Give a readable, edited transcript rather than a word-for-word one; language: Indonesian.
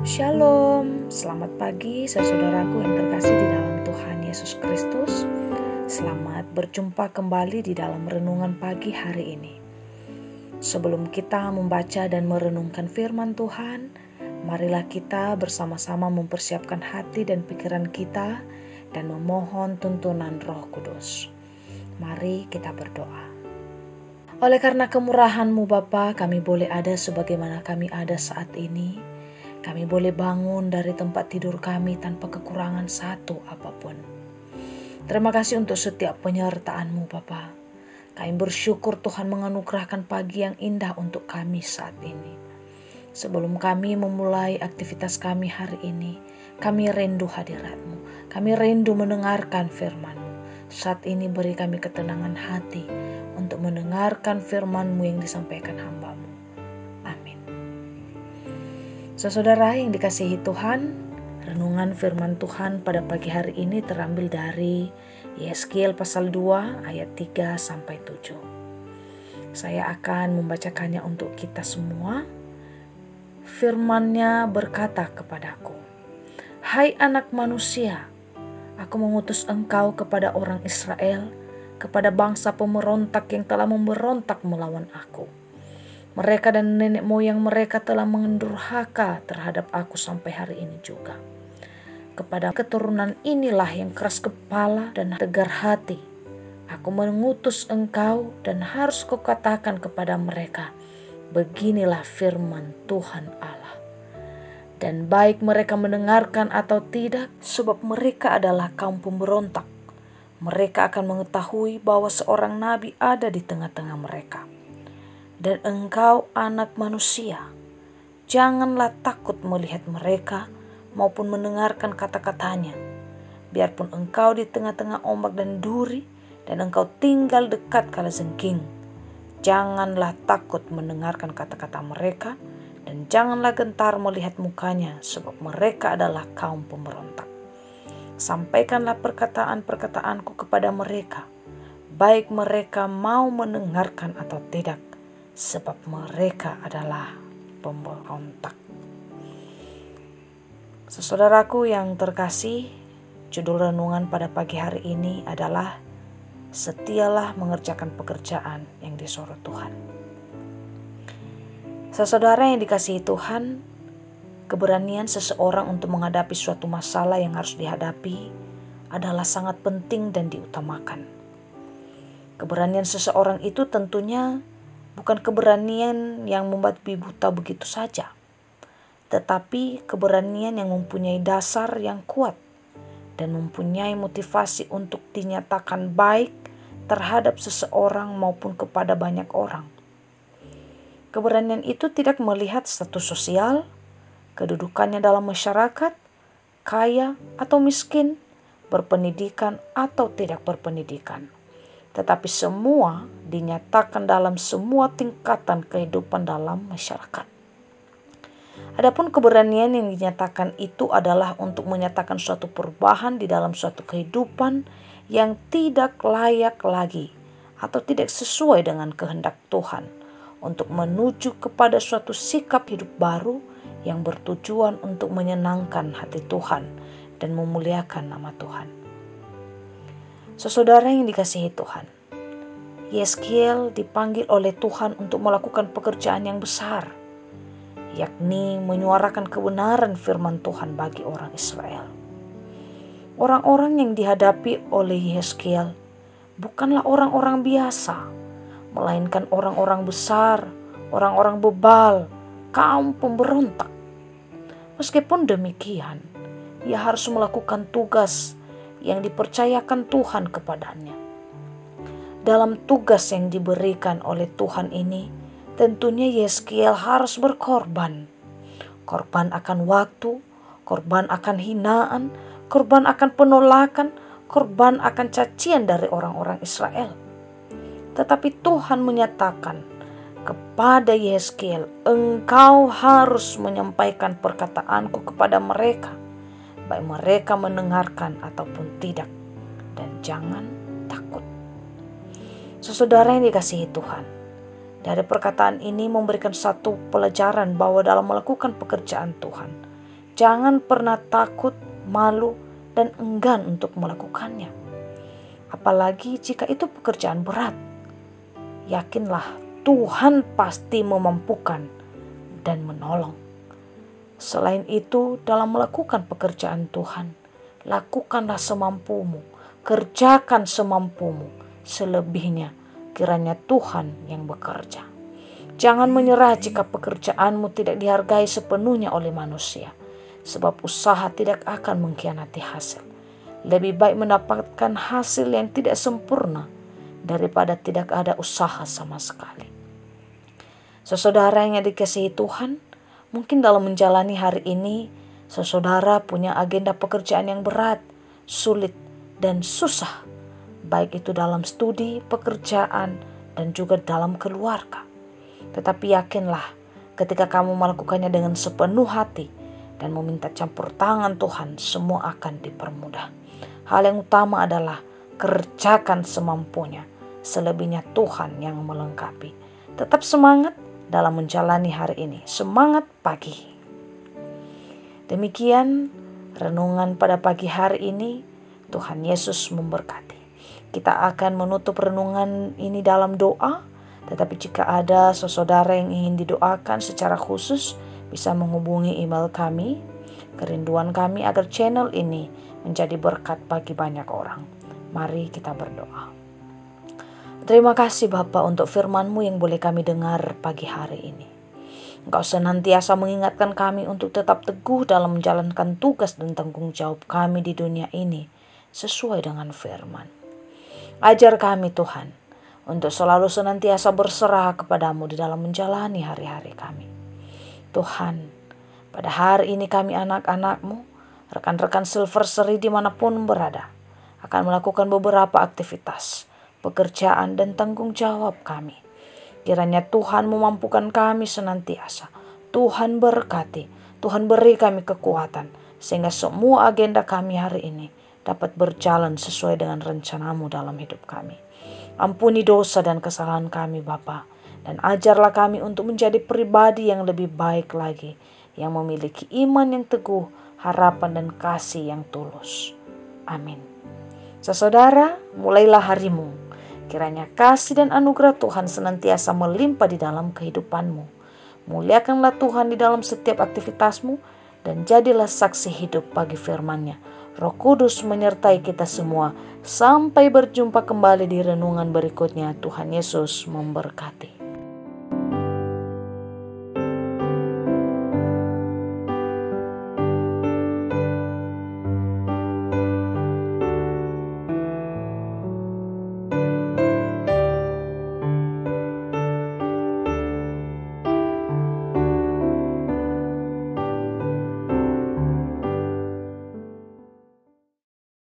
Shalom, selamat pagi saudaraku yang terkasih di dalam Tuhan Yesus Kristus. Selamat berjumpa kembali di dalam renungan pagi hari ini. Sebelum kita membaca dan merenungkan firman Tuhan, marilah kita bersama-sama mempersiapkan hati dan pikiran kita dan memohon tuntunan Roh Kudus. Mari kita berdoa. Oleh karena kemurahan-Mu Bapa, kami boleh ada sebagaimana kami ada saat ini. Kami boleh bangun dari tempat tidur kami tanpa kekurangan satu apapun. Terima kasih untuk setiap penyertaan-Mu Bapa. Kami bersyukur Tuhan menganugerahkan pagi yang indah untuk kami saat ini. Sebelum kami memulai aktivitas kami hari ini, kami rindu hadirat-Mu. Kami rindu mendengarkan firman-Mu. Saat ini beri kami ketenangan hati untuk mendengarkan firman-Mu yang disampaikan hamba-Mu. Saudara yang dikasihi Tuhan, renungan firman Tuhan pada pagi hari ini terambil dari Yeskil pasal 2 ayat 3-7. Saya akan membacakannya untuk kita semua. Firman-Nya berkata kepadaku, "Hai anak manusia, aku mengutus engkau kepada orang Israel, kepada bangsa pemberontak yang telah memberontak melawan aku. Mereka dan nenek moyang mereka telah mendurhaka terhadap aku sampai hari ini juga. Kepada keturunan inilah yang keras kepala dan tegar hati, aku mengutus engkau dan harus kukatakan kepada mereka, beginilah firman Tuhan Allah. Dan baik mereka mendengarkan atau tidak, sebab mereka adalah kaum pemberontak. Mereka akan mengetahui bahwa seorang nabi ada di tengah-tengah mereka. Dan engkau anak manusia, janganlah takut melihat mereka maupun mendengarkan kata-katanya. Biarpun engkau di tengah-tengah ombak dan duri, dan engkau tinggal dekat kalajengking. Janganlah takut mendengarkan kata-kata mereka, dan janganlah gentar melihat mukanya, sebab mereka adalah kaum pemberontak. Sampaikanlah perkataan-perkataanku kepada mereka, baik mereka mau mendengarkan atau tidak, sebab mereka adalah pemberontak." Saudaraku yang terkasih, judul renungan pada pagi hari ini adalah "Setialah mengerjakan pekerjaan yang disuruh Tuhan." Saudara yang dikasihi Tuhan, keberanian seseorang untuk menghadapi suatu masalah yang harus dihadapi adalah sangat penting dan diutamakan. Keberanian seseorang itu tentunya bukan keberanian yang membuat buta begitu saja, tetapi keberanian yang mempunyai dasar yang kuat dan mempunyai motivasi untuk dinyatakan baik terhadap seseorang maupun kepada banyak orang. Keberanian itu tidak melihat status sosial, kedudukannya dalam masyarakat, kaya atau miskin, berpendidikan atau tidak berpendidikan, tetapi semua dinyatakan dalam semua tingkatan kehidupan dalam masyarakat. Adapun keberanian yang dinyatakan itu adalah untuk menyatakan suatu perubahan di dalam suatu kehidupan yang tidak layak lagi atau tidak sesuai dengan kehendak Tuhan, untuk menuju kepada suatu sikap hidup baru yang bertujuan untuk menyenangkan hati Tuhan dan memuliakan nama Tuhan. Saudara yang dikasihi Tuhan, Yeskil dipanggil oleh Tuhan untuk melakukan pekerjaan yang besar, yakni menyuarakan kebenaran firman Tuhan bagi orang Israel. Orang-orang yang dihadapi oleh Yeskil bukanlah orang-orang biasa, melainkan orang-orang besar, orang-orang bebal, kaum pemberontak. Meskipun demikian, ia harus melakukan tugas yang dipercayakan Tuhan kepadanya. Dalam tugas yang diberikan oleh Tuhan ini, tentunya Yeskil harus berkorban. Korban akan waktu, korban akan hinaan, korban akan penolakan, korban akan cacian dari orang-orang Israel. Tetapi Tuhan menyatakan kepada Yeskil, engkau harus menyampaikan perkataanku kepada mereka, baik mereka mendengarkan ataupun tidak, dan jangan takut. Saudara yang dikasihi Tuhan, dari perkataan ini memberikan satu pelajaran bahwa dalam melakukan pekerjaan Tuhan, Jangan pernah takut, malu, dan enggan untuk melakukannya. Apalagi jika itu pekerjaan berat. Yakinlah Tuhan pasti memampukan dan menolong. Selain itu, dalam melakukan pekerjaan Tuhan, lakukanlah semampumu, kerjakan semampumu, selebihnya kiranya Tuhan yang bekerja. Jangan menyerah jika pekerjaanmu tidak dihargai sepenuhnya oleh manusia, sebab usaha tidak akan mengkhianati hasil. Lebih baik mendapatkan hasil yang tidak sempurna daripada tidak ada usaha sama sekali. Saudara yang dikasihi Tuhan, mungkin dalam menjalani hari ini, saudara punya agenda pekerjaan yang berat, sulit, dan susah, baik itu dalam studi, pekerjaan, dan juga dalam keluarga. Tetapi yakinlah, ketika kamu melakukannya dengan sepenuh hati dan meminta campur tangan Tuhan, semua akan dipermudah. Hal yang utama adalah kerjakan semampunya, selebihnya Tuhan yang melengkapi. Tetap semangat dalam menjalani hari ini. Semangat pagi. Demikian renungan pada pagi hari ini. Tuhan Yesus memberkati. Kita akan menutup renungan ini dalam doa. Tetapi jika ada saudara yang ingin didoakan secara khusus, bisa menghubungi email kami. Kerinduan kami agar channel ini menjadi berkat bagi banyak orang. Mari kita berdoa. Terima kasih Bapa untuk firman-Mu yang boleh kami dengar pagi hari ini. Engkau senantiasa mengingatkan kami untuk tetap teguh dalam menjalankan tugas dan tanggung jawab kami di dunia ini sesuai dengan firman. Ajar kami Tuhan untuk selalu senantiasa berserah kepadamu di dalam menjalani hari-hari kami. Tuhan, pada hari ini kami anak-anak-Mu, rekan-rekan Silver Seri dimanapun berada, akan melakukan beberapa aktivitas, pekerjaan dan tanggung jawab kami. Kiranya Tuhan memampukan kami senantiasa. Tuhan berkati, Tuhan beri kami kekuatan, sehingga semua agenda kami hari ini dapat berjalan sesuai dengan rencana-Mu dalam hidup kami. Ampuni dosa dan kesalahan kami Bapa, dan ajarlah kami untuk menjadi pribadi yang lebih baik lagi, yang memiliki iman yang teguh, harapan dan kasih yang tulus. Amin. Saudara, mulailah harimu. Kiranya kasih dan anugerah Tuhan senantiasa melimpah di dalam kehidupanmu. Muliakanlah Tuhan di dalam setiap aktivitasmu, dan jadilah saksi hidup bagi firman-Nya. Roh Kudus menyertai kita semua. Sampai berjumpa kembali di renungan berikutnya. Tuhan Yesus memberkati.